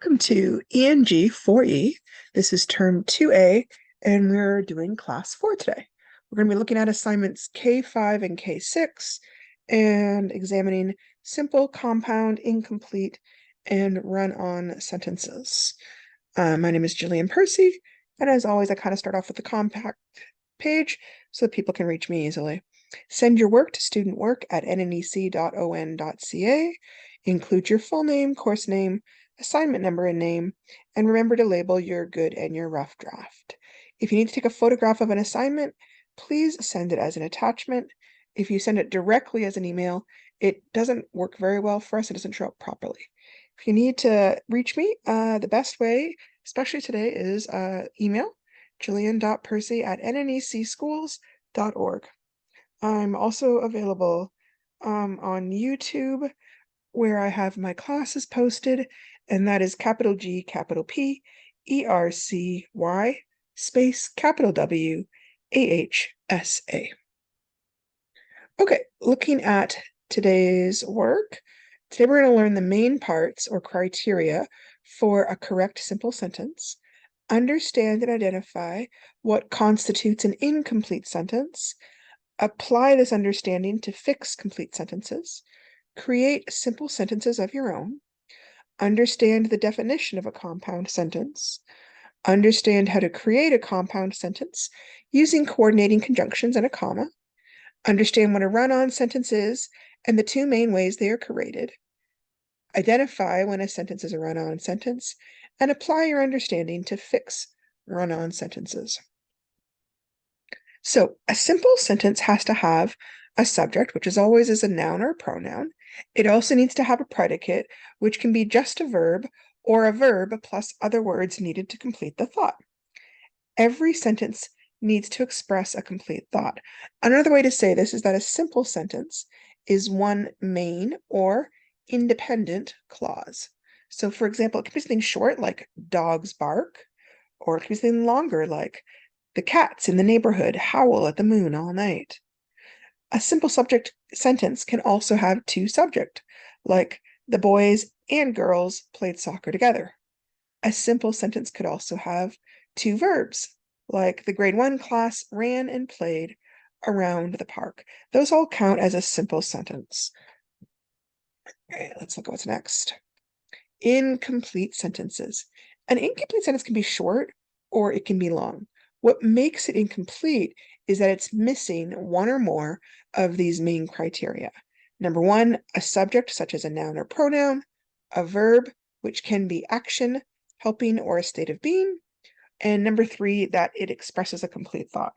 Welcome to ENG 4E. This is term 2A, and we're doing class 4 today. We're going to be looking at assignments K5 and K6 and examining simple, compound, incomplete, and run-on sentences. My name is Jillian Percy, and as always, I kind of start off with the compact page so that people can reach me easily. Send your work to studentwork@nnec.on.ca. Include your full name, course name, assignment number and name, and remember to label your good and your rough draft. If you need to take a photograph of an assignment, please send it as an attachment. If you send it directly as an email, it doesn't work very well for us. It doesn't show up properly. If you need to reach me, the best way, especially today, is email, jillian.percy@nnecschools.org. I'm also available on YouTube, where I have my classes posted, and that is capital G, capital P, ERCY, space, capital W, AHSA. Okay, looking at today's work, today we're going to learn the main parts or criteria for a correct simple sentence, understand and identify what constitutes an incomplete sentence, apply this understanding to fix complete sentences, create simple sentences of your own, understand the definition of a compound sentence, understand how to create a compound sentence using coordinating conjunctions and a comma, understand what a run-on sentence is and the two main ways they are created, identify when a sentence is a run-on sentence, and apply your understanding to fix run-on sentences. So a simple sentence has to have a subject, which is always a noun or a pronoun. It also needs to have a predicate, which can be just a verb or a verb plus other words needed to complete the thought. Every sentence needs to express a complete thought. Another way to say this is that a simple sentence is one main or independent clause. So for example, it can be something short like dogs bark, or it can be something longer like the cats in the neighborhood howl at the moon all night. A simple subject sentence can also have two subjects, like the boys and girls played soccer together. A simple sentence could also have two verbs, like the grade 1 class ran and played around the park. Those all count as a simple sentence. Okay, let's look at what's next. Incomplete sentences. An incomplete sentence can be short or it can be long. What makes it incomplete is that it's missing one or more of these main criteria. Number one, a subject such as a noun or pronoun, a verb, which can be action, helping, or a state of being, and number three, that it expresses a complete thought.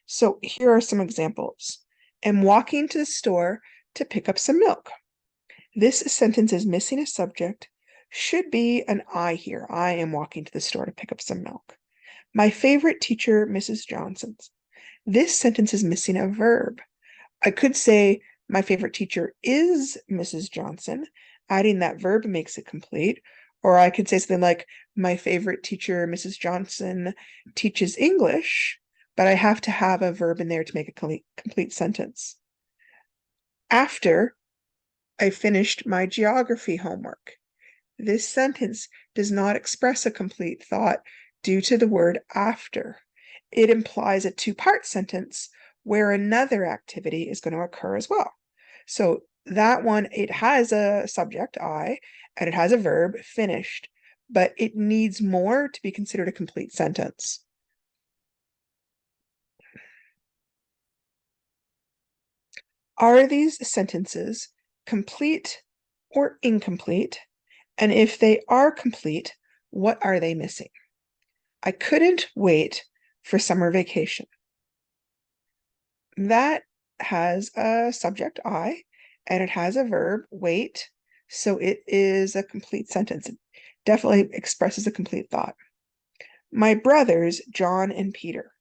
So here are some examples. I'm walking to the store to pick up some milk. This sentence is missing a subject, should be an I here. I am walking to the store to pick up some milk. My favorite teacher, Mrs. Johnson's. This sentence is missing a verb. I could say, my favorite teacher is Mrs. Johnson. Adding that verb makes it complete. Or I could say something like, my favorite teacher, Mrs. Johnson, teaches English, but I have to have a verb in there to make a complete sentence. After I finished my geography homework. This sentence does not express a complete thought due to the word after. It implies a two-part sentence where another activity is going to occur as well. So that one, it has a subject, I, and it has a verb, finished, but it needs more to be considered a complete sentence. Are these sentences complete or incomplete? And if they are complete, what are they missing? I couldn't wait for summer vacation. That has a subject, I, and it has a verb, wait. So it is a complete sentence. It definitely expresses a complete thought. My brothers, John and Peter.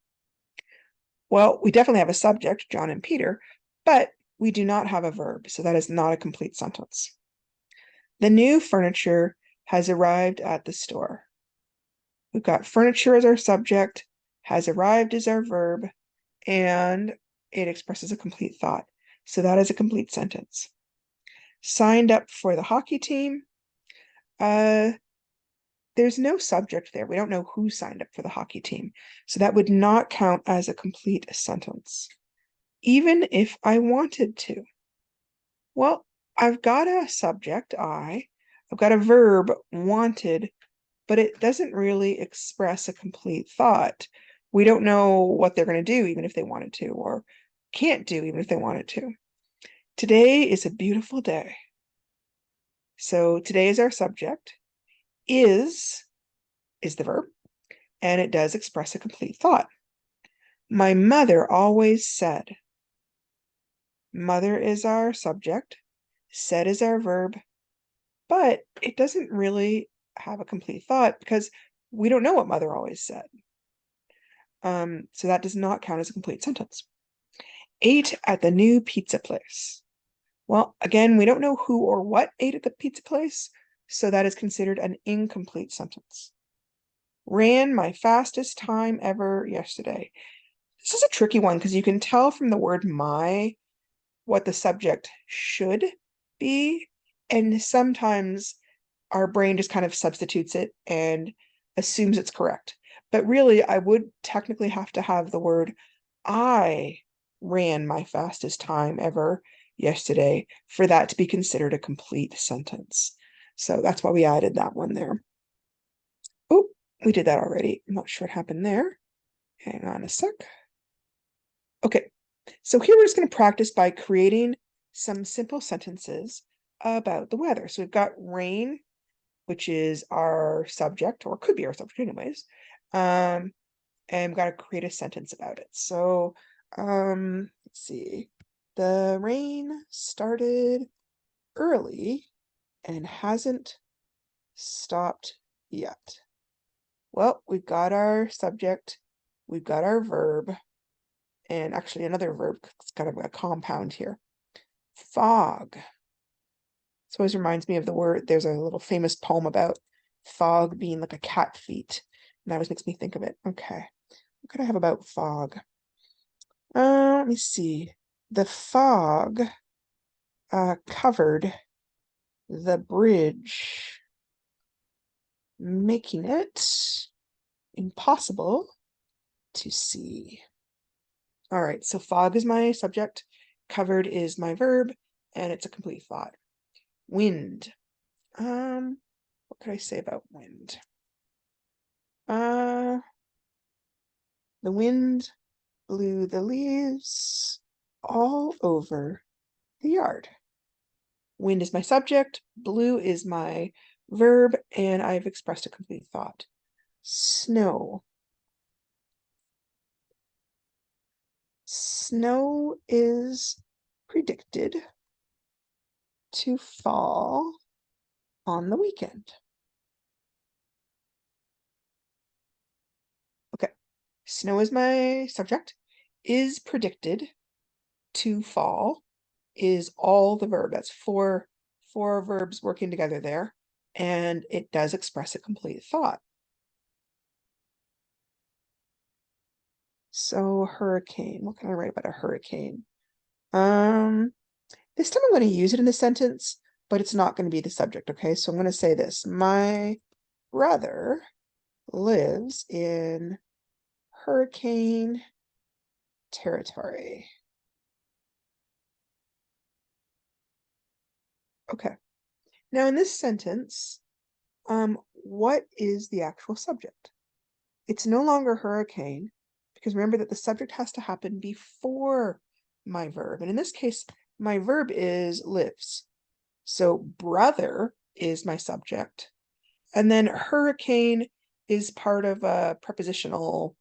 Well, we definitely have a subject, John and Peter, but we do not have a verb, so that is not a complete sentence. The new furniture has arrived at the store. We've got furniture as our subject, has arrived as our verb, and it expresses a complete thought. So that is a complete sentence. Signed up for the hockey team. there's no subject there. We don't know who signed up for the hockey team. So that would not count as a complete sentence, even if I wanted to. Well, I've got a subject, I've got a verb, wanted, but it doesn't really express a complete thought. We don't know what they're going to do, even if they wanted to, or can't do, even if they wanted to. Today is a beautiful day. So today is our subject. Is the verb, and it does express a complete thought. My mother always said. Mother is our subject. Said is our verb, but it doesn't really have a complete thought because we don't know what mother always said. So that does not count as a complete sentence. Ate at the new pizza place. Well, again, we don't know who or what ate at the pizza place, so that is considered an incomplete sentence. Ran my fastest time ever yesterday. This is a tricky one because you can tell from the word my what the subject should be, and sometimes our brain just kind of substitutes it and assumes it's correct. But really, I would technically have to have the word I ran my fastest time ever yesterday for that to be considered a complete sentence. So that's why we added that one there. Oh, we did that already. I'm not sure what happened there. Hang on a sec. Okay, so here we're just going to practice by creating some simple sentences about the weather. So we've got rain, which is our subject, or could be our subject anyways. And we've got to create a sentence about it. So let's see. The rain started early and hasn't stopped yet. Well, we've got our subject, we've got our verb, and actually another verb, it's kind of a compound here. Fog. This always reminds me of the word, there's a little famous poem about fog being like a cat feet. And that always makes me think of it. Okay. What could I have about fog? Let me see. The fog covered the bridge, making it impossible to see. All right, so fog is my subject, covered is my verb, and it's a complete thought. Wind. What could I say about wind? The wind blew the leaves all over the yard. Wind is my subject, blue is my verb, and I've expressed a complete thought. Snow. Snow is predicted to fall on the weekend. Okay, snow is my subject, is predicted to fall is all the verb. That's four verbs working together there, and it does express a complete thought. So hurricane, what can I write about a hurricane? This time I'm going to use it in the sentence, but it's not going to be the subject, okay? So I'm going to say this. My brother lives in hurricane territory. Okay. Now in this sentence, what is the actual subject? It's no longer hurricane, because remember that the subject has to happen before my verb. And in this case, my verb is lives. So brother is my subject. And then hurricane is part of a prepositional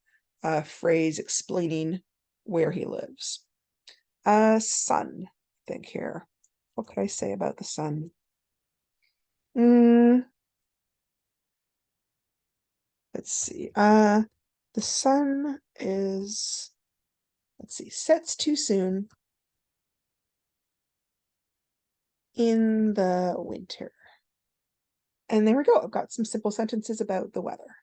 phrase explaining where he lives. Sun, I think here. What could I say about the sun? Let's see. The sun is, let's see, sets too soon in the winter. And there we go. I've got some simple sentences about the weather.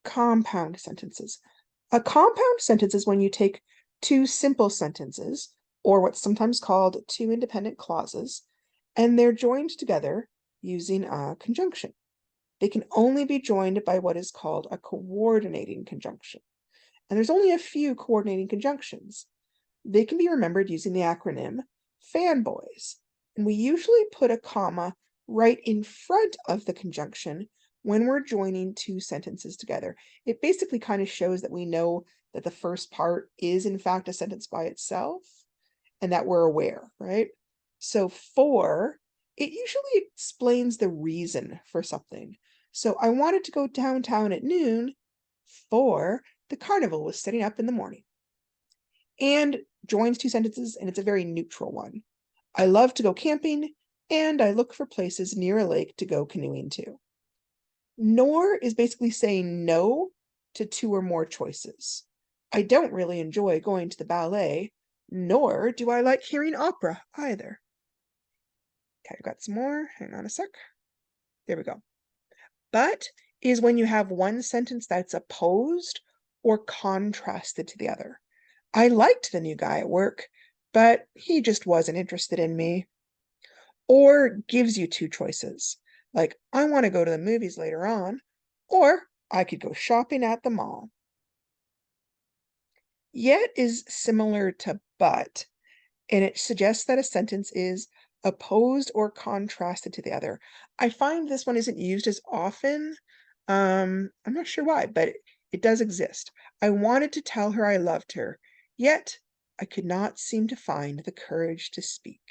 Compound sentences. A compound sentence is when you take two simple sentences, or what's sometimes called two independent clauses, and they're joined together using a conjunction. They can only be joined by what is called a coordinating conjunction. And there's only a few coordinating conjunctions. They can be remembered using the acronym fanboys. And we usually put a comma right in front of the conjunction when we're joining two sentences together. It basically kind of shows that we know that the first part is in fact a sentence by itself and that we're aware, right? So for, it usually explains the reason for something. So I wanted to go downtown at noon, for the carnival was setting up in the morning. And joins two sentences, and it's a very neutral one. I love to go camping, and I look for places near a lake to go canoeing to. Nor is basically saying no to two or more choices. I don't really enjoy going to the ballet, nor do I like hearing opera either. Okay, I've got some more. Hang on a sec. There we go. But is when you have one sentence that's opposed or contrasted to the other. I liked the new guy at work, but he just wasn't interested in me. Or gives you two choices, like I want to go to the movies later on, or I could go shopping at the mall. Yet is similar to but, and it suggests that a sentence is opposed or contrasted to the other. I find this one isn't used as often. I'm not sure why, but it does exist. I wanted to tell her I loved her, yet I could not seem to find the courage to speak.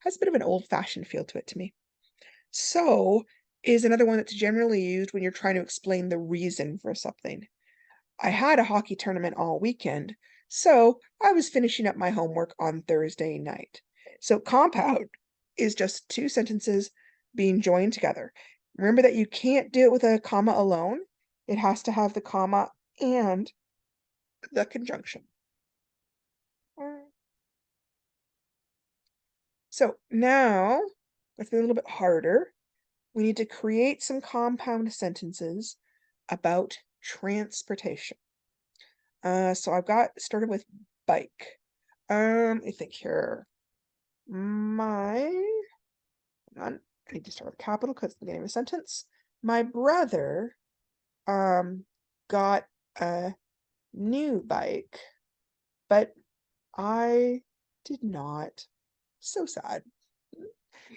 Has a bit of an old-fashioned feel to it to me. So is another one that's generally used when you're trying to explain the reason for something. I had a hockey tournament all weekend, so I was finishing up my homework on Thursday night. So compound is just two sentences being joined together. Remember that you can't do it with a comma alone. It has to have the comma and the conjunction. So now, let's be a little bit harder. We need to create some compound sentences about transportation. So I've got started with bike. I think here. Hang on, I need to start with capital because it's the beginning of a sentence. My brother got a new bike, but I did not. So sad.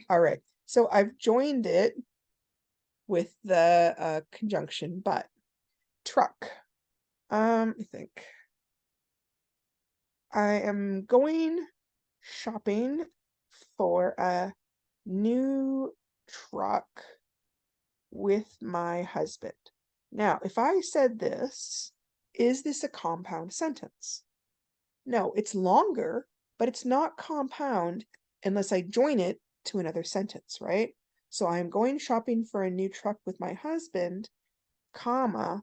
All right, so I've joined it with the conjunction but. Truck. I think I am going shopping for a new truck with my husband. Now, if I said this, is this a compound sentence? No, it's longer, but it's not compound unless I join it to another sentence, right? So I'm going shopping for a new truck with my husband, comma,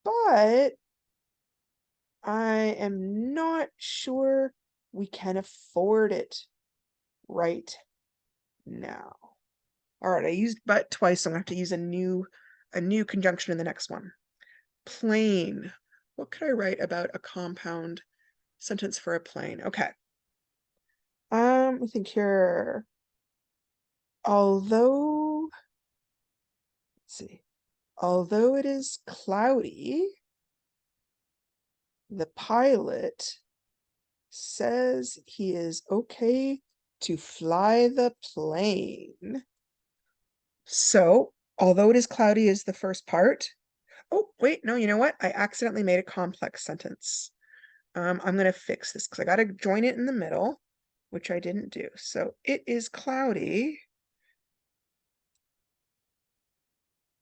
but I am not sure we can afford it right now. All right, I used but twice, so I'm gonna have to use a new conjunction in the next one. Plane. What could I write about a compound sentence for a plane? Okay. I think here. Although, let's see. Although it is cloudy, the pilot says he is okay to fly the plane. So, although it is cloudy is the first part. Oh, wait, no, you know what? I accidentally made a complex sentence. I'm going to fix this because I got to join it in the middle, which I didn't do. So it is cloudy.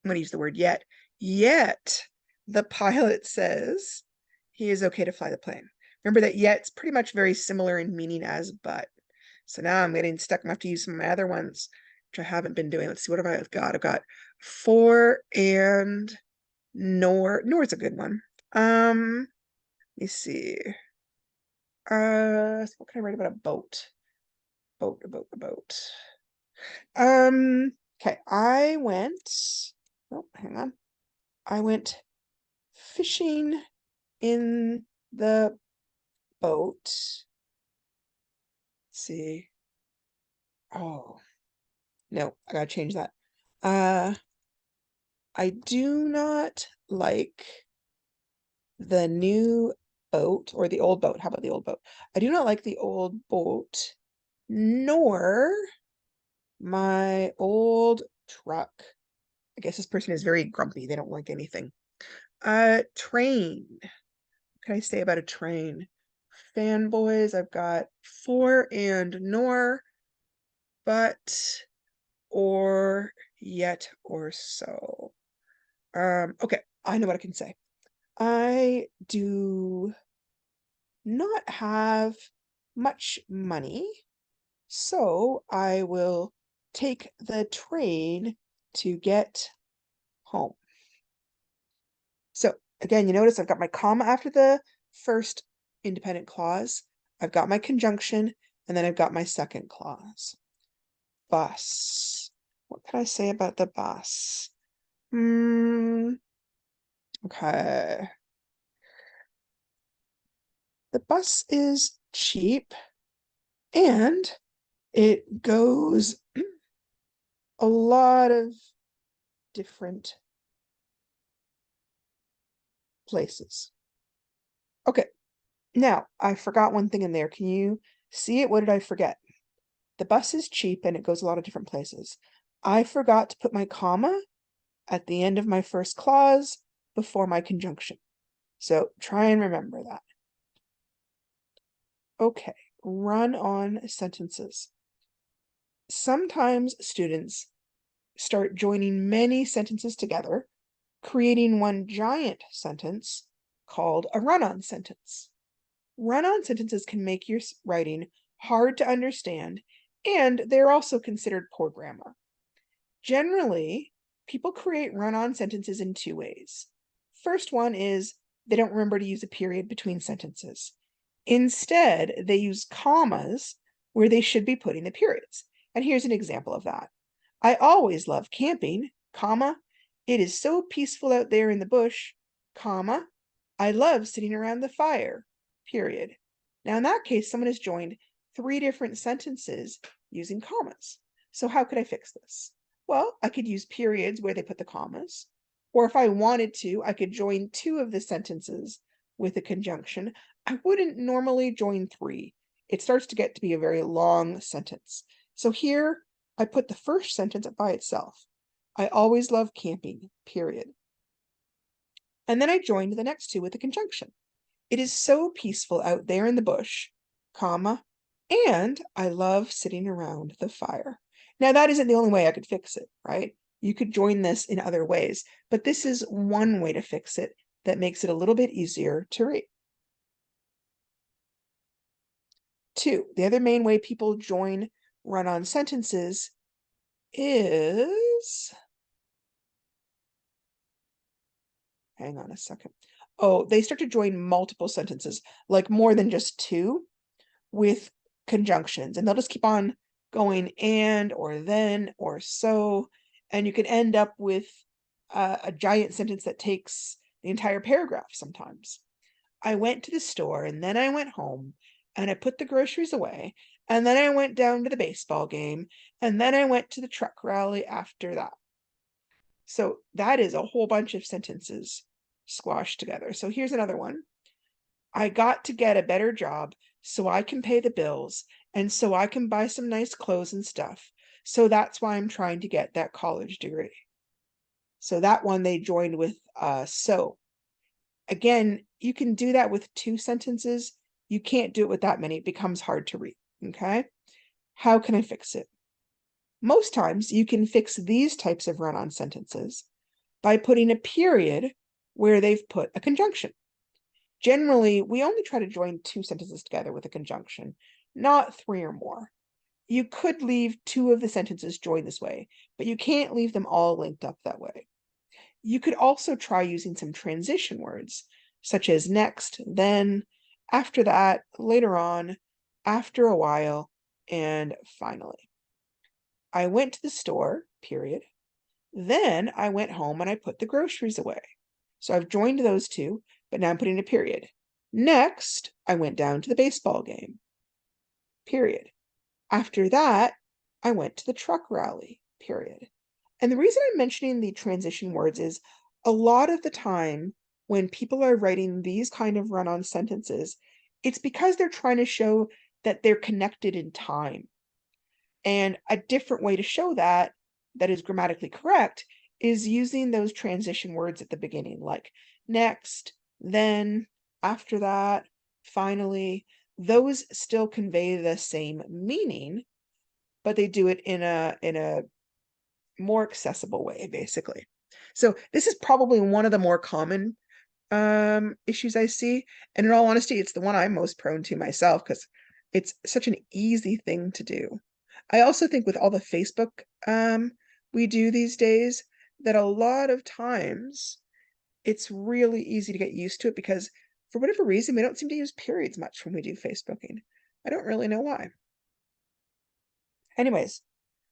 I'm going to use the word yet. Yet the pilot says he is okay to fly the plane. Remember that yet's pretty much very similar in meaning as but. So now I'm getting stuck. I'm going to have to use some of my other ones, which I haven't been doing. Let's see, what have I got? I've got for and nor. Nor's a good one. Let me see. So what can I write about a boat? A boat. Okay, I went, oh, hang on. I went fishing in the boat. Let's see. Oh, no, I gotta change that. I do not like the new boat or the old boat. How about the old boat? I do not like the old boat, nor my old truck. I guess this person is very grumpy. They don't like anything. Train. What can I say about a train? Fanboys, I've got for and nor, but, or, yet, or so. Okay, I know what I can say. I do not have much money, so I will take the train to get home. So again, you notice I've got my comma after the first independent clause, I've got my conjunction, and then I've got my second clause. Bus. What can I say about the bus? Okay. The bus is cheap and it goes a lot of different places. Okay, now I forgot one thing in there. Can you see it? What did I forget? The bus is cheap and it goes a lot of different places. I forgot to put my comma at the end of my first clause before my conjunction. So try and remember that. Okay, run-on sentences. Sometimes students start joining many sentences together, creating one giant sentence called a run-on sentence. Run-on sentences can make your writing hard to understand, and they're also considered poor grammar. Generally, people create run-on sentences in two ways. First one is they don't remember to use a period between sentences. Instead, they use commas where they should be putting the periods. And here's an example of that. I always love camping, comma, it is so peaceful out there in the bush, comma, I love sitting around the fire, period. Now, in that case, someone has joined three different sentences using commas. So how could I fix this? Well, I could use periods where they put the commas, or if I wanted to, I could join two of the sentences with a conjunction. I wouldn't normally join three. It starts to get to be a very long sentence. So here, I put the first sentence by itself. I always love camping, period. And then I joined the next two with a conjunction. It is so peaceful out there in the bush, comma, and I love sitting around the fire. Now, that isn't the only way I could fix it, right? You could join this in other ways, but this is one way to fix it that makes it a little bit easier to read. Two, the other main way people join run-on sentences is, hang on a second. Oh, they start to join multiple sentences, like more than just two, with conjunctions, and they'll just keep on going and or then or so, and you can end up with a giant sentence that takes the entire paragraph sometimes. I went to the store and then I went home and I put the groceries away and then I went down to the baseball game and then I went to the truck rally after that. So that is a whole bunch of sentences squashed together. So here's another one. I got to get a better job so I can pay the bills and so I can buy some nice clothes and stuff. So that's why I'm trying to get that college degree. So that one they joined with so. Again, you can do that with two sentences. You can't do it with that many. It becomes hard to read, okay? How can I fix it? Most times you can fix these types of run-on sentences by putting a period where they've put a conjunction. Generally, we only try to join two sentences together with a conjunction, not three or more. You could leave two of the sentences joined this way, but you can't leave them all linked up that way. You could also try using some transition words, such as next, then, after that, later on, after a while, and finally. I went to the store, period. Then I went home and I put the groceries away. So I've joined those two, but now I'm putting a period. Next, I went down to the baseball game, period. After that, I went to the truck rally, period. And the reason I'm mentioning the transition words is a lot of the time when people are writing these kind of run-on sentences, it's because they're trying to show that they're connected in time. And a different way to show that, that is grammatically correct, is using those transition words at the beginning, like next, then, after that, finally. Those still convey the same meaning, but they do it in a more accessible way, basically. So this is probably one of the more common issues I see. And in all honesty, it's the one I'm most prone to myself because it's such an easy thing to do. I also think with all the Facebook we do these days, that a lot of times it's really easy to get used to it because for whatever reason, we don't seem to use periods much when we do Facebooking. I don't really know why. Anyways,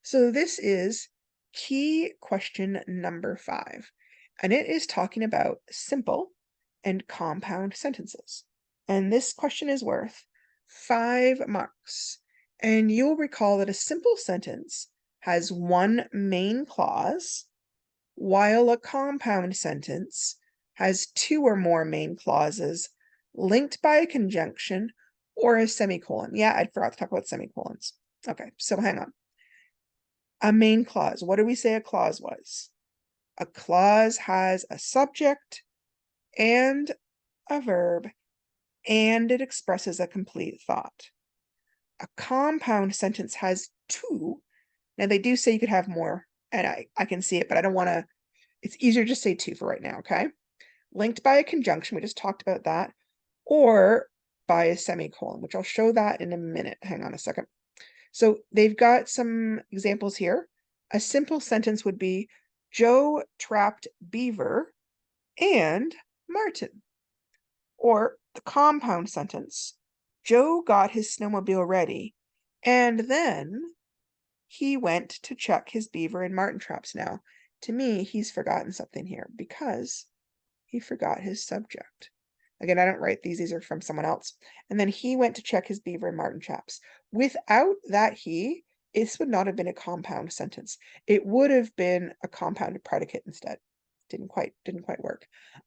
so this is key question number 5, and it is talking about simple and compound sentences. And this question is worth 5 marks. And you'll recall that a simple sentence has one main clause, while a compound sentence has 2 or more main clauses linked by a conjunction or a semicolon. Yeah, I forgot to talk about semicolons. Okay, so hang on. A main clause. What do we say a clause was? A clause has a subject and a verb, and it expresses a complete thought. A compound sentence has 2. Now, they do say you could have more, and I can see it, but I don't want to. It's easier to just say 2 for right now, okay? Linked by a conjunction, we just talked about that, or by a semicolon, which I'll show that in a minute. Hang on a second. So they've got some examples here. A simple sentence would be, Joe trapped Beaver and Martin. Or the compound sentence, Joe got his snowmobile ready, and then he went to check his beaver and marten traps. Now, to me, he's forgotten something here because he forgot his subject. Again, I don't write these are from someone else. And then he went to check his beaver and marten traps. Without that this would not have been a compound sentence. It would have been a compounded predicate instead. Didn't quite work.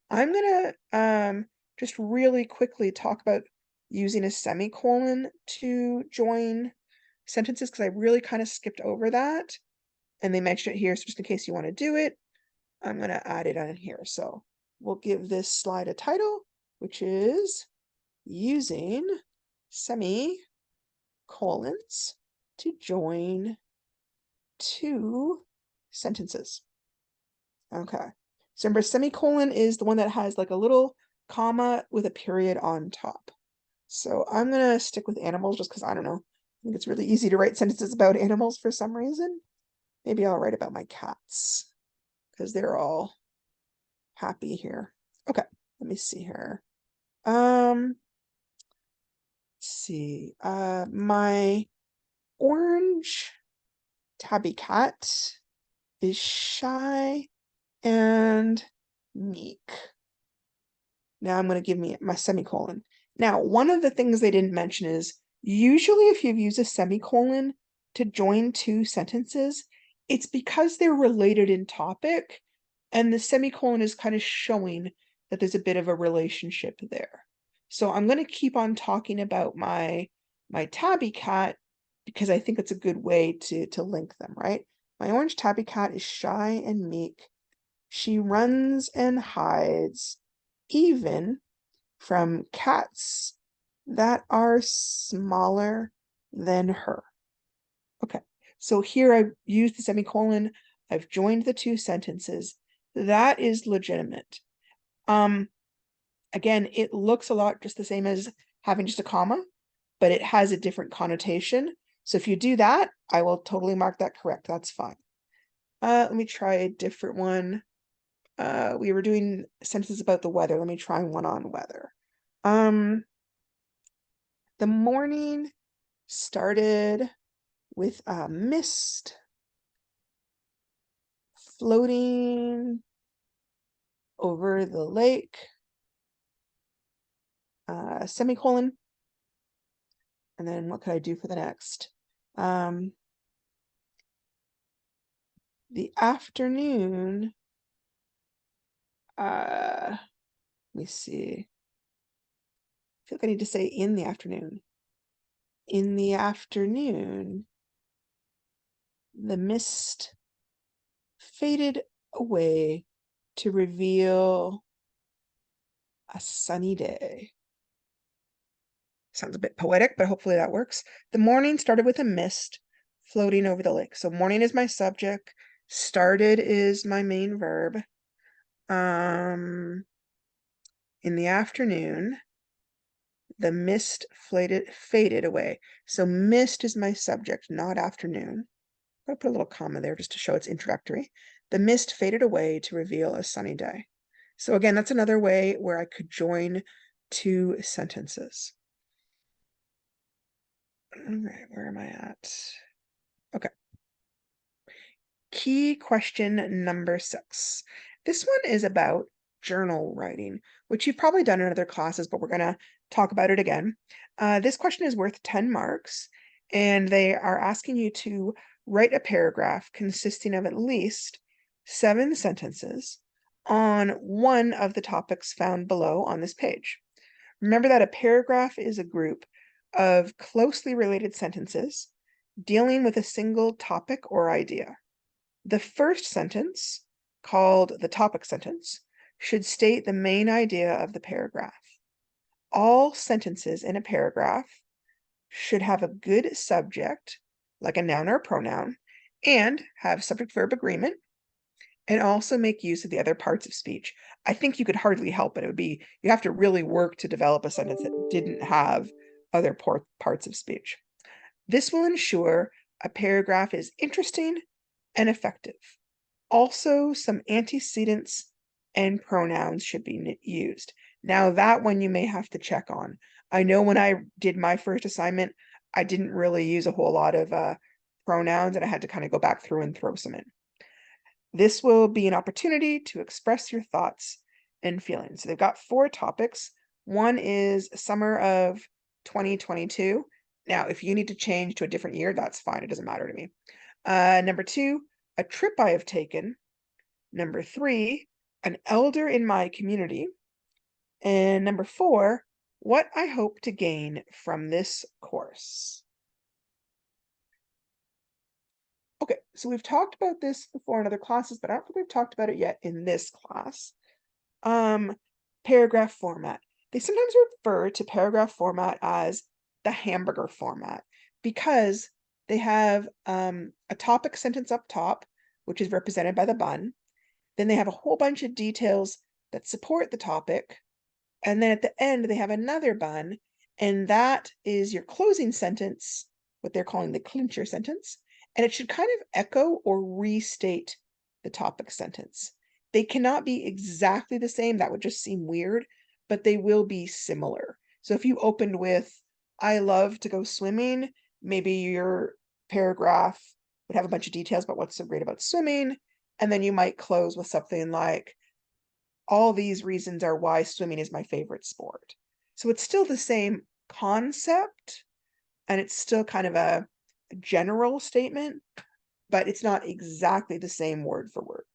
I'm gonna just really quickly talk about using a semicolon to join sentences because I really kind of skipped over that. And they mentioned it here, so just in case you want to do it, I'm gonna add it on here. So we'll give this slide a title, which is using semicolons to join 2 sentences. Okay. So remember, semicolon is the one that has like a little comma with a period on top. So I'm gonna stick with animals just because I don't know. I think it's really easy to write sentences about animals for some reason. Maybe I'll write about my cats because they're all happy here. Okay, let me see here. Let's see. My orange tabby cat is shy and meek. Now I'm going to give me my semicolon. Now, one of the things they didn't mention is usually if you use a semicolon to join 2 sentences, it's because they're related in topic, and the semicolon is kind of showing that there's a bit of a relationship there. So I'm going to keep on talking about my tabby cat because I think it's a good way to link them, right? My orange tabby cat is shy and meek. She runs and hides, even from cats that are smaller than her. Okay, so here I've used the semicolon. I've joined the 2 sentences. That is legitimate. Again, it looks a lot just the same as having just a comma, but it has a different connotation. So if you do that, I will totally mark that correct. That's fine. Let me try a different one. We were doing sentences about the weather. Let me try one on weather. The morning started with a mist floating over the lake, semicolon. And then what could I do for the next? The afternoon, let me see. I feel like I need to say in the afternoon. In the afternoon, the mist faded away to reveal a sunny day. Sounds a bit poetic, but hopefully that works. The morning started with a mist floating over the lake. So morning is my subject. Started is my main verb. In the afternoon, the mist faded away. So mist is my subject, not afternoon. I'll put a little comma there just to show it's introductory. The mist faded away to reveal a sunny day. So again, that's another way where I could join two sentences. All right, where am I at? Okay. Key question number 6. This one is about journal writing, which you've probably done in other classes, but we're going to talk about it again. This question is worth 10 marks, and they are asking you to write a paragraph consisting of at least 7 sentences on one of the topics found below on this page. Remember that a paragraph is a group of closely related sentences dealing with a single topic or idea. The first sentence, called the topic sentence, should state the main idea of the paragraph. All sentences in a paragraph should have a good subject, like a noun or a pronoun, and have subject-verb agreement, and also make use of the other parts of speech. I think you could hardly help it. It would be, you have to really work to develop a sentence that didn't have other parts of speech. This will ensure a paragraph is interesting and effective. Also, some antecedents and pronouns should be used. Now, that one you may have to check on. I know when I did my first assignment, I didn't really use a whole lot of pronouns, and I had to kind of go back through and throw some in. This will be an opportunity to express your thoughts and feelings. So they've got 4 topics. One is summer of 2022. Now, if you need to change to a different year, that's fine. It doesn't matter to me. Number 2, a trip I have taken. Number 3, an elder in my community. And number 4, what I hope to gain from this course. Okay, so we've talked about this before in other classes, but I don't think we've talked about it yet in this class. Paragraph format. They sometimes refer to paragraph format as the hamburger format because they have a topic sentence up top, which is represented by the bun. Then they have a whole bunch of details that support the topic. And then at the end, they have another bun, and that is your closing sentence, what they're calling the clincher sentence. And it should kind of echo or restate the topic sentence. They cannot be exactly the same. That would just seem weird, but they will be similar. So if you opened with, I love to go swimming, maybe your paragraph would have a bunch of details about what's so great about swimming. And then you might close with something like, all these reasons are why swimming is my favorite sport. So it's still the same concept, and it's still kind of a general statement, but it's not exactly the same word for word.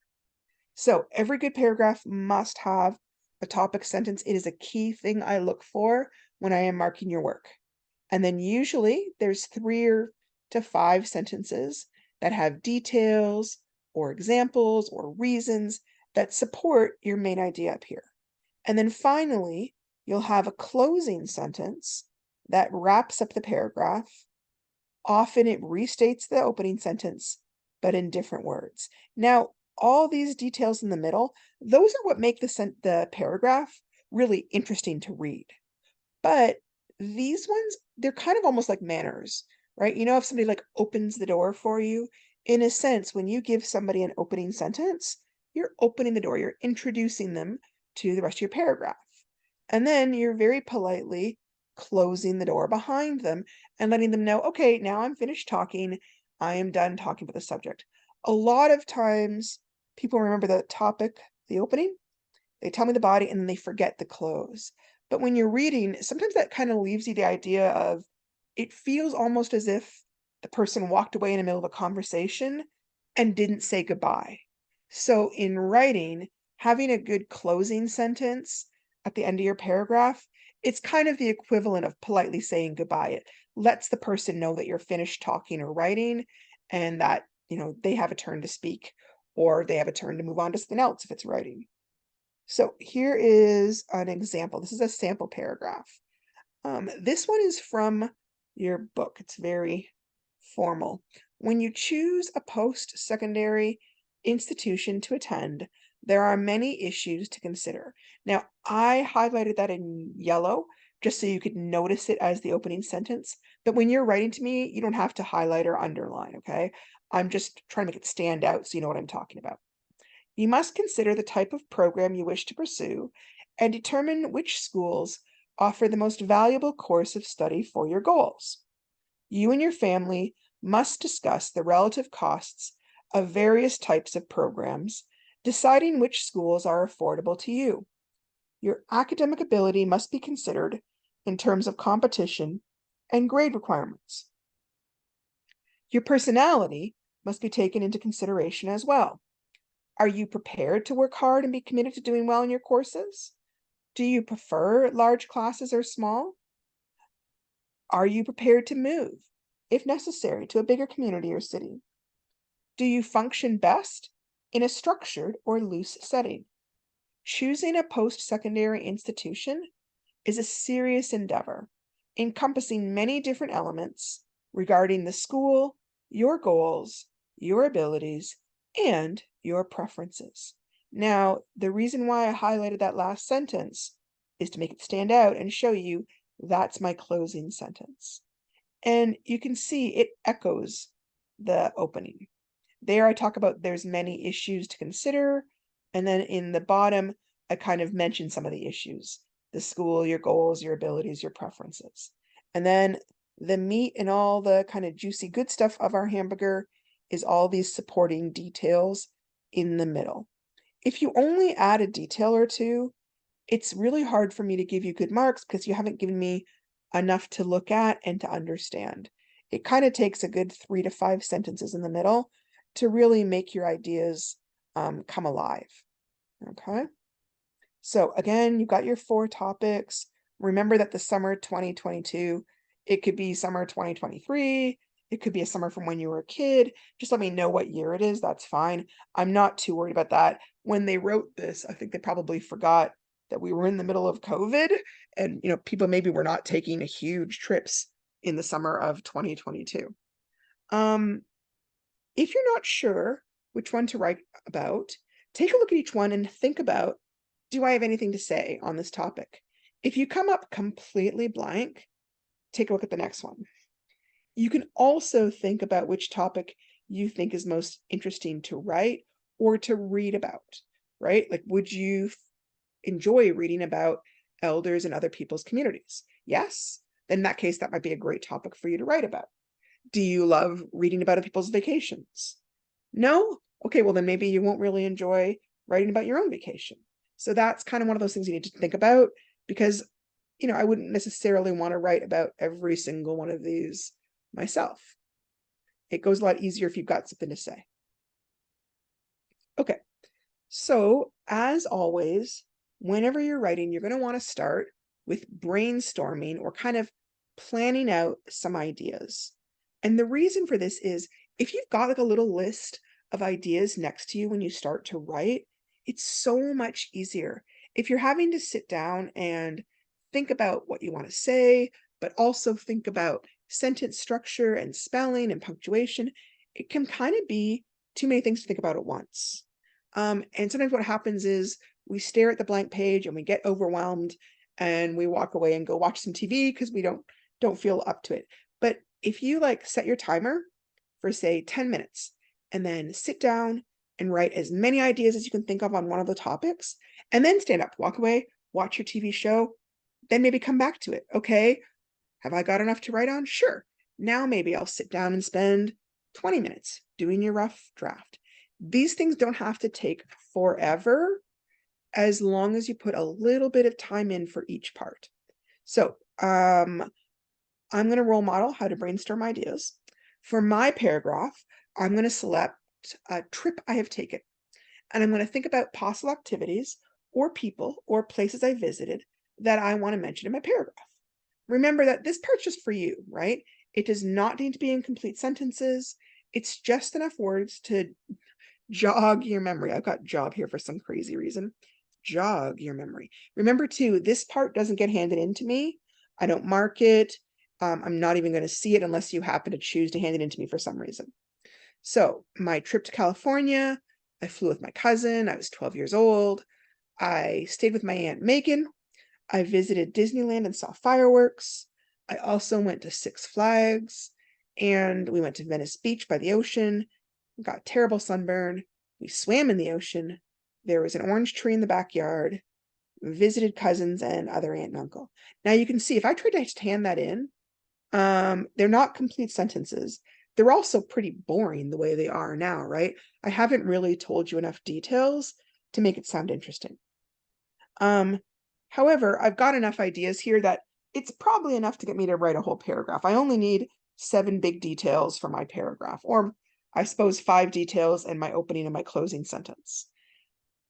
So every good paragraph must have a topic sentence. It is a key thing I look for when I am marking your work. And then usually there's 3 to 5 sentences that have details or examples or reasons that support your main idea up here. And then finally, you'll have a closing sentence that wraps up the paragraph. Often it restates the opening sentence, but in different words. Now, all these details in the middle, those are what make the paragraph really interesting to read. But these ones, they're kind of almost like manners, right? You know, if somebody like opens the door for you, in a sense, when you give somebody an opening sentence, you're opening the door, you're introducing them to the rest of your paragraph. And then you're very politely closing the door behind them and letting them know, okay, now I'm finished talking. I am done talking about the subject. A lot of times people remember the topic, the opening, they tell me the body, and then they forget the close. But when you're reading, sometimes that kind of leaves you the idea of, it feels almost as if the person walked away in the middle of a conversation and didn't say goodbye. So in writing, having a good closing sentence at the end of your paragraph, it's kind of the equivalent of politely saying goodbye. It lets the person know that you're finished talking or writing and that, they have a turn to speak or they have a turn to move on to something else if it's writing. So here is an example. This is a sample paragraph. This one is from your book. It's very formal. When you choose a post-secondary institution to attend, there are many issues to consider. Now, I highlighted that in yellow just so you could notice it as the opening sentence. But when you're writing to me, you don't have to highlight or underline, okay? I'm just trying to make it stand out so you know what I'm talking about. You must consider the type of program you wish to pursue and determine which schools offer the most valuable course of study for your goals. You and your family must discuss the relative costs of various types of programs, deciding which schools are affordable to you. Your academic ability must be considered in terms of competition and grade requirements. Your personality must be taken into consideration as well. Are you prepared to work hard and be committed to doing well in your courses? Do you prefer large classes or small? Are you prepared to move, if necessary, to a bigger community or city? Do you function best in a structured or loose setting? Choosing a post-secondary institution is a serious endeavor, encompassing many different elements regarding the school, your goals, your abilities, and your preferences. Now, the reason why I highlighted that last sentence is to make it stand out and show you that's my closing sentence. And you can see it echoes the opening. There I talk about there's many issues to consider, and then in the bottom, I kind of mention some of the issues: the school, your goals, your abilities, your preferences. And then the meat and all the kind of juicy good stuff of our hamburger is all these supporting details in the middle. If you only add a detail or two, it's really hard for me to give you good marks because you haven't given me enough to look at and to understand. It kind of takes a good 3 to 5 sentences in the middle to really make your ideas come alive. Okay. So again, you've got your 4 topics. Remember that the summer 2022, it could be summer 2023. It could be a summer from when you were a kid. Just let me know what year it is. That's fine. I'm not too worried about that. When they wrote this, I think they probably forgot that we were in the middle of COVID and, people maybe were not taking huge trips in the summer of 2022. If you're not sure which one to write about, take a look at each one and think about, do I have anything to say on this topic? If you come up completely blank, take a look at the next one. You can also think about which topic you think is most interesting to write or to read about, right? Like, would you enjoy reading about elders and other people's communities? Yes, then in that case, that might be a great topic for you to write about. Do you love reading about other people's vacations? No? Okay, well then maybe you won't really enjoy writing about your own vacation. So that's kind of one of those things you need to think about because, I wouldn't necessarily want to write about every single one of these myself. It goes a lot easier if you've got something to say. Okay, so as always, whenever you're writing, you're going to want to start with brainstorming or kind of planning out some ideas. And the reason for this is if you've got like a little list of ideas next to you when you start to write, it's so much easier. If you're having to sit down and think about what you want to say, but also think about sentence structure and spelling and punctuation, it can kind of be too many things to think about at once. And sometimes what happens is we stare at the blank page and we get overwhelmed and we walk away and go watch some TV because we don't feel up to it. But if you set your timer for say 10 minutes and then sit down and write as many ideas as you can think of on one of the topics and then stand up, walk away, watch your TV show, then maybe come back to it. Okay, have I got enough to write on? Sure. Now maybe I'll sit down and spend 20 minutes doing your rough draft. These things don't have to take forever as long as you put a little bit of time in for each part. So I'm going to role model how to brainstorm ideas. For my paragraph, I'm going to select trip I have taken. And I'm going to think about possible activities or people or places I visited that I want to mention in my paragraph. Remember that this part's just for you, right? It does not need to be in complete sentences. It's just enough words to jog your memory. I've got jog here for some crazy reason. Jog your memory. Remember too, this part doesn't get handed in to me. I don't mark it. I'm not even going to see it unless you happen to choose to hand it in to me for some reason. So my trip to California, I flew with my cousin. I was 12 years old. I stayed with my Aunt Megan. I visited Disneyland and saw fireworks. I also went to Six Flags, and we went to Venice Beach by the ocean. We got terrible sunburn. We swam in the ocean. There was an orange tree in the backyard. Visited cousins and other aunt and uncle. Now you can see if I tried to hand that in, they're not complete sentences. They're also pretty boring the way they are now, right? I haven't really told you enough details to make it sound interesting. However, I've got enough ideas here that it's probably enough to get me to write a whole paragraph. I only need 7 big details for my paragraph, or I suppose 5 details and my opening and my closing sentence.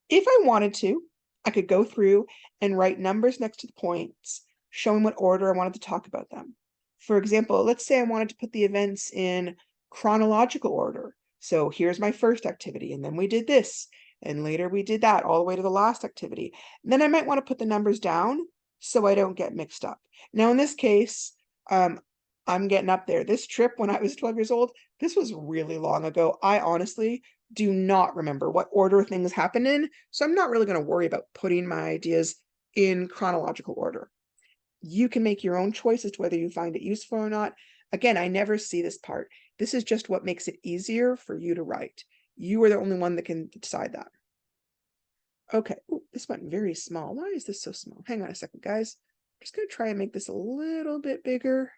If I wanted to, I could go through and write numbers next to the points, showing what order I wanted to talk about them. For example, let's say I wanted to put the events in chronological order. So here's my first activity, and then we did this, and later we did that all the way to the last activity. And then I might want to put the numbers down so I don't get mixed up. Now, in this case, I'm getting up there. This trip when I was 12 years old, this was really long ago. I honestly do not remember what order things happen in, so I'm not really going to worry about putting my ideas in chronological order. You can make your own choice as to whether you find it useful or not. Again, I never see this part. This is just what makes it easier for you to write. You are the only one that can decide that. Okay, ooh, this went very small. Why is this so small? Hang on a second, guys. I'm just going to try and make this a little bit bigger.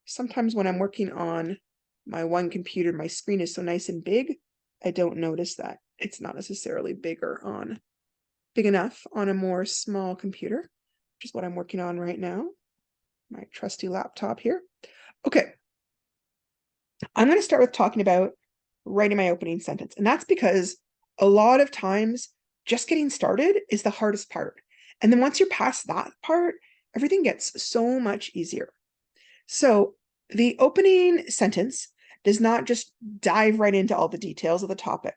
Sometimes when I'm working on my one computer, my screen is so nice and big, I don't notice that it's not necessarily big enough on a more small computer, which is what I'm working on right now. My trusty laptop here. Okay. I'm going to start with talking about writing my opening sentence. And that's because a lot of times just getting started is the hardest part. And then once you're past that part, everything gets so much easier. So the opening sentence does not just dive right into all the details of the topic.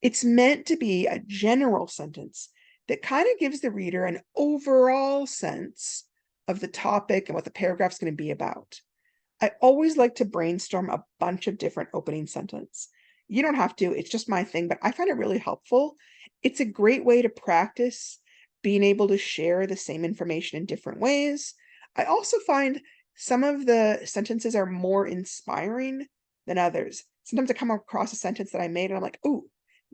It's meant to be a general sentence that kind of gives the reader an overall sense of the topic and what the paragraph's going to be about. I always like to brainstorm a bunch of different opening sentences. You don't have to, it's just my thing, but I find it really helpful. It's a great way to practice being able to share the same information in different ways. I also find some of the sentences are more inspiring than others. Sometimes I come across a sentence that I made and I'm like, ooh,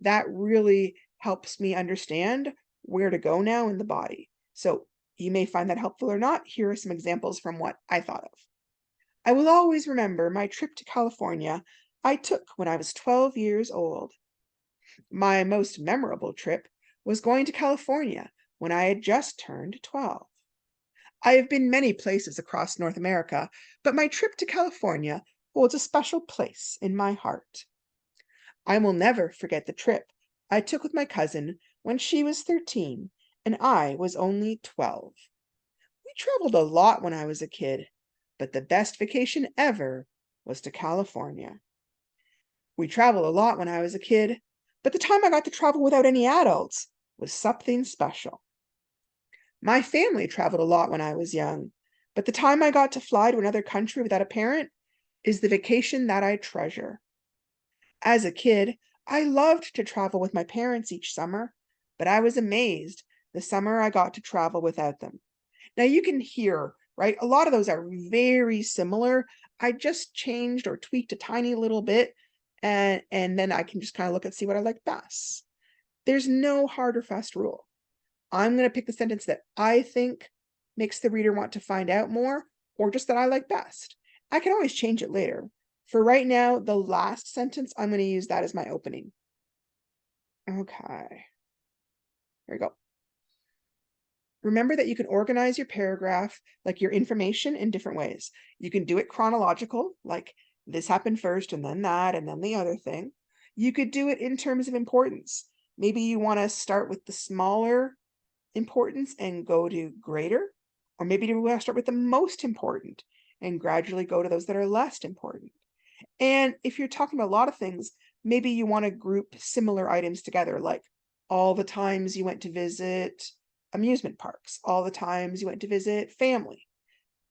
that really helps me understand where to go now in the body. So you may find that helpful or not. Here are some examples from what I thought of. I will always remember my trip to California I took when I was 12 years old. My most memorable trip was going to California when I had just turned 12. I have been many places across North America, but my trip to California holds a special place in my heart. I will never forget the trip I took with my cousin when she was 13 and I was only 12. We traveled a lot when I was a kid, but the best vacation ever was to California. We traveled a lot when I was a kid, but the time I got to travel without any adults was something special. My family traveled a lot when I was young, but the time I got to fly to another country without a parent is the vacation that I treasure. As a kid, I loved to travel with my parents each summer, but I was amazed the summer I got to travel without them. Now you can hear, right? A lot of those are very similar. I just changed or tweaked a tiny little bit, and then I can just kind of look and see what I like best. There's no hard or fast rule. I'm going to pick the sentence that I think makes the reader want to find out more, or just that I like best. I can always change it later. For right now, the last sentence, I'm going to use that as my opening. Okay. Here we go. Remember that you can organize your paragraph, like your information, in different ways. You can do it chronological, like this happened first and then that and then the other thing. You could do it in terms of importance. Maybe you want to start with the smaller importance and go to greater, or maybe you want to start with the most important and gradually go to those that are less important. And if you're talking about a lot of things, maybe you want to group similar items together, like all the times you went to visit amusement parks, all the times you went to visit family.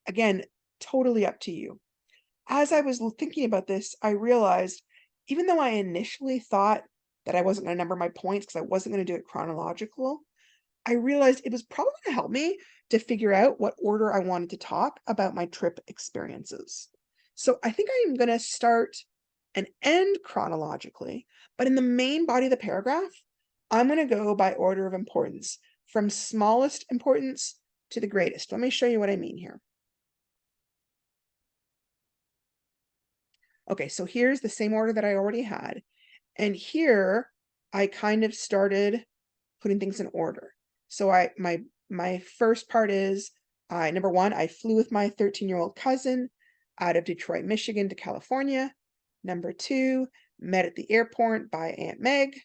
Again, totally up to you. As I was thinking about this, I realized even though I initially thought that I wasn't going to number my points because I wasn't going to do it chronological, I realized it was probably going to help me to figure out what order I wanted to talk about my trip experiences. So I think I am going to start and end chronologically, but in the main body of the paragraph, I'm going to go by order of importance, from smallest importance to the greatest. Let me show you what I mean here. Okay, so here's the same order that I already had. And here I kind of started putting things in order. So my first part is number one, I flew with my 13-year-old cousin out of Detroit, Michigan to California. Number two, met at the airport by Aunt Meg.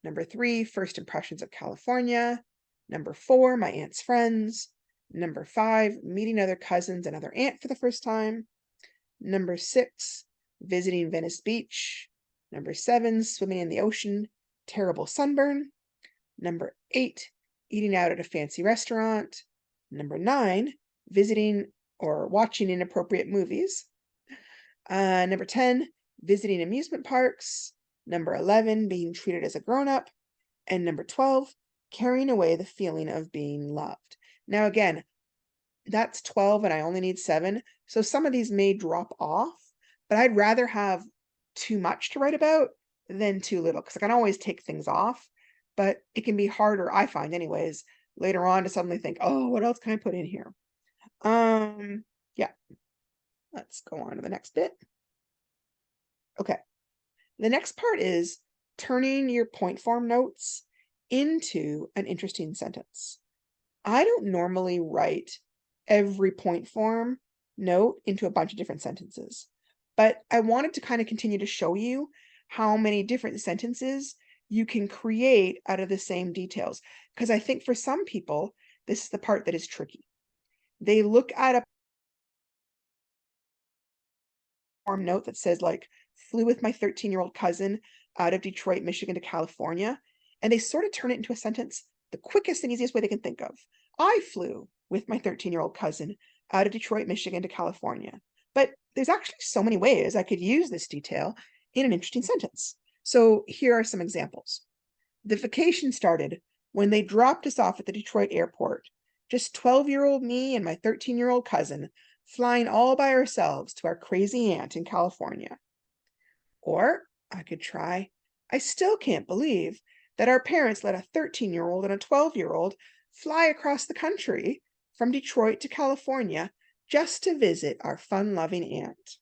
Number three, first impressions of California. Number four, my aunt's friends. Number five, meeting other cousins and other aunt for the first time. Number six, visiting Venice Beach. Number seven, swimming in the ocean, terrible sunburn. Number eight, eating out at a fancy restaurant. Number nine, visiting or watching inappropriate movies. Number 10, visiting amusement parks. Number 11, being treated as a grown-up. And number 12, carrying away the feeling of being loved. Now again, that's 12 and I only need 7. So some of these may drop off, but I'd rather have too much to write about than too little, because I can always take things off, but it can be harder, I find anyways, later on to suddenly think, oh, what else can I put in here? Yeah, let's go on to the next bit. Okay, the next part is turning your point form notes into an interesting sentence. I don't normally write every point form note into a bunch of different sentences, but I wanted to kind of continue to show you how many different sentences you can create out of the same details. Because I think for some people, this is the part that is tricky. They look at a form note that says like, flew with my 13-year-old cousin out of Detroit, Michigan to California, and they sort of turn it into a sentence the quickest and easiest way they can think of. I flew with my 13-year-old cousin out of Detroit, Michigan to California. But there's actually so many ways I could use this detail in an interesting sentence. So here are some examples. The vacation started when they dropped us off at the Detroit airport. Just 12-year-old me and my 13-year-old cousin flying all by ourselves to our crazy aunt in California. Or I could try, I still can't believe that our parents let a 13-year-old and a 12-year-old fly across the country from Detroit to California just to visit our fun-loving aunt.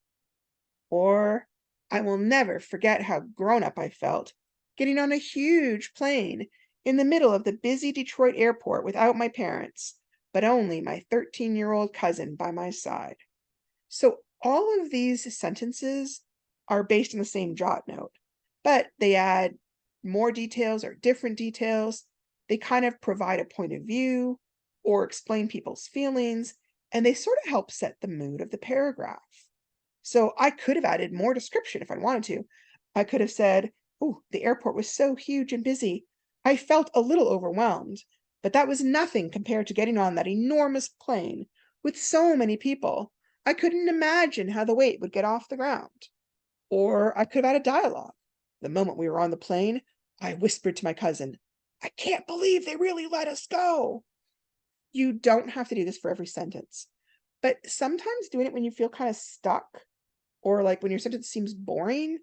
Or I will never forget how grown-up I felt getting on a huge plane in the middle of the busy Detroit airport without my parents, but only my 13-year-old cousin by my side. So all of these sentences are based on the same jot note, but they add more details or different details. They kind of provide a point of view or explain people's feelings, and they sort of help set the mood of the paragraph. So I could have added more description if I wanted to. I could have said, oh, the airport was so huge and busy. I felt a little overwhelmed, but that was nothing compared to getting on that enormous plane with so many people. I couldn't imagine how the weight would get off the ground. Or I could have added dialogue. The moment we were on the plane, I whispered to my cousin, I can't believe they really let us go. You don't have to do this for every sentence, but sometimes doing it when you feel kind of stuck or like when your sentence seems boring,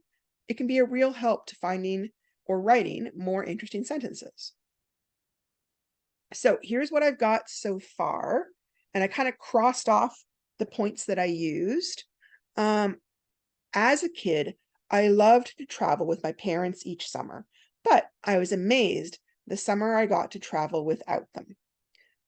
it can be a real help to finding or writing more interesting sentences. So here's what I've got so far, and I kind of crossed off the points that I used. As a kid, I loved to travel with my parents each summer, but I was amazed the summer I got to travel without them.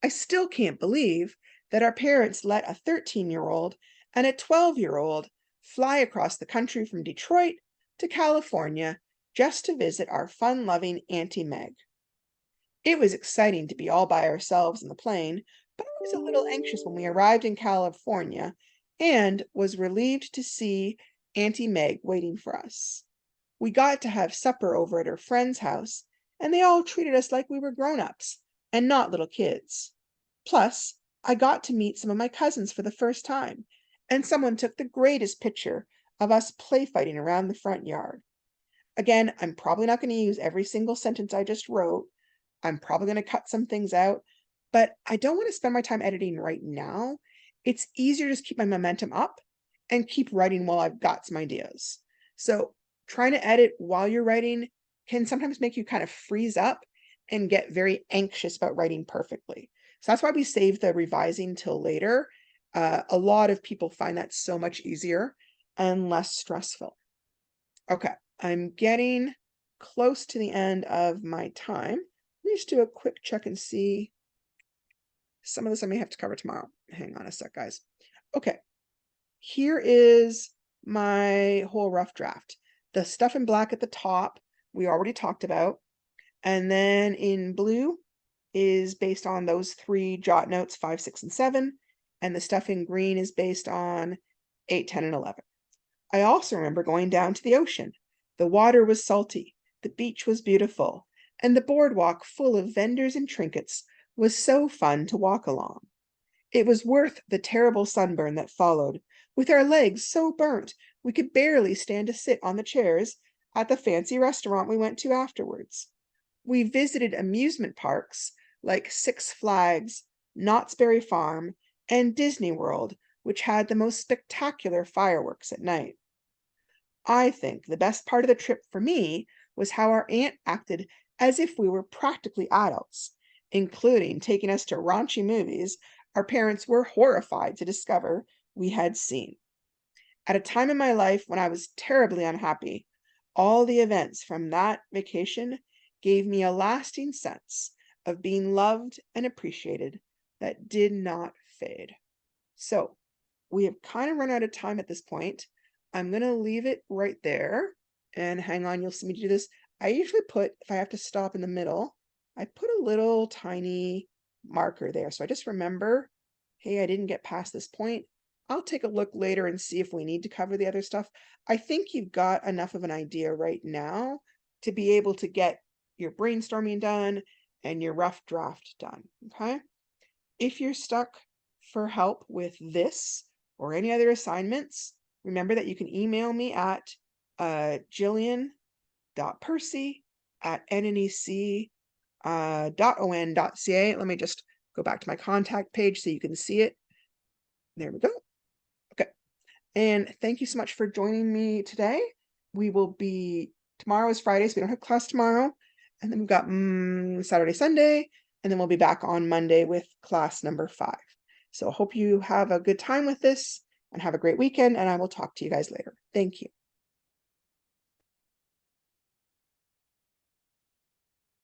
I still can't believe that our parents let a 13-year-old and a 12-year-old fly across the country from Detroit to California just to visit our fun-loving Auntie Meg. It was exciting to be all by ourselves in the plane, but I was a little anxious when we arrived in California and was relieved to see Auntie Meg waiting for us. We got to have supper over at her friend's house, and they all treated us like we were grown-ups and not little kids. Plus, I got to meet some of my cousins for the first time, and someone took the greatest picture of us play fighting around the front yard. Again, I'm probably not going to use every single sentence I just wrote. I'm probably going to cut some things out, but I don't want to spend my time editing right now. It's easier to just keep my momentum up and keep writing while I've got some ideas. So trying to edit while you're writing can sometimes make you kind of freeze up and get very anxious about writing perfectly. So that's why we save the revising till later. A lot of people find that so much easier and less stressful. Okay, I'm getting close to the end of my time. Let me just do a quick check and see. Some of this I may have to cover tomorrow. Hang on a sec, guys. Okay, here is my whole rough draft. The stuff in black at the top, we already talked about. And then in blue is based on those 3 jot notes, 5, 6, and 7. And the stuff in green is based on 8, 10, and 11. I also remember going down to the ocean. The water was salty, the beach was beautiful, and the boardwalk full of vendors and trinkets was so fun to walk along. It was worth the terrible sunburn that followed, with our legs so burnt we could barely stand to sit on the chairs at the fancy restaurant we went to afterwards. We visited amusement parks like Six Flags, Knott's Berry Farm, and Disney World, which had the most spectacular fireworks at night. I think the best part of the trip for me was how our aunt acted as if we were practically adults, including taking us to raunchy movies our parents were horrified to discover we had seen. At a time in my life when I was terribly unhappy, all the events from that vacation gave me a lasting sense of being loved and appreciated that did not fade. So, we have kind of run out of time at this point. I'm going to leave it right there. And hang on, you'll see me do this. I usually put, if I have to stop in the middle, I put a little tiny marker there. So I just remember, hey, I didn't get past this point. I'll take a look later and see if we need to cover the other stuff. I think you've got enough of an idea right now to be able to get your brainstorming done and your rough draft done, okay? If you're stuck for help with this or any other assignments, remember that you can email me at jillian.percy@nnec.on.ca. Let me just go back to my contact page so you can see it. There we go. Okay. And thank you so much for joining me today. Tomorrow is Friday, so we don't have class tomorrow. And then we've got Saturday, Sunday, and then we'll be back on Monday with class number 5. So I hope you have a good time with this and have a great weekend, and I will talk to you guys later. Thank you.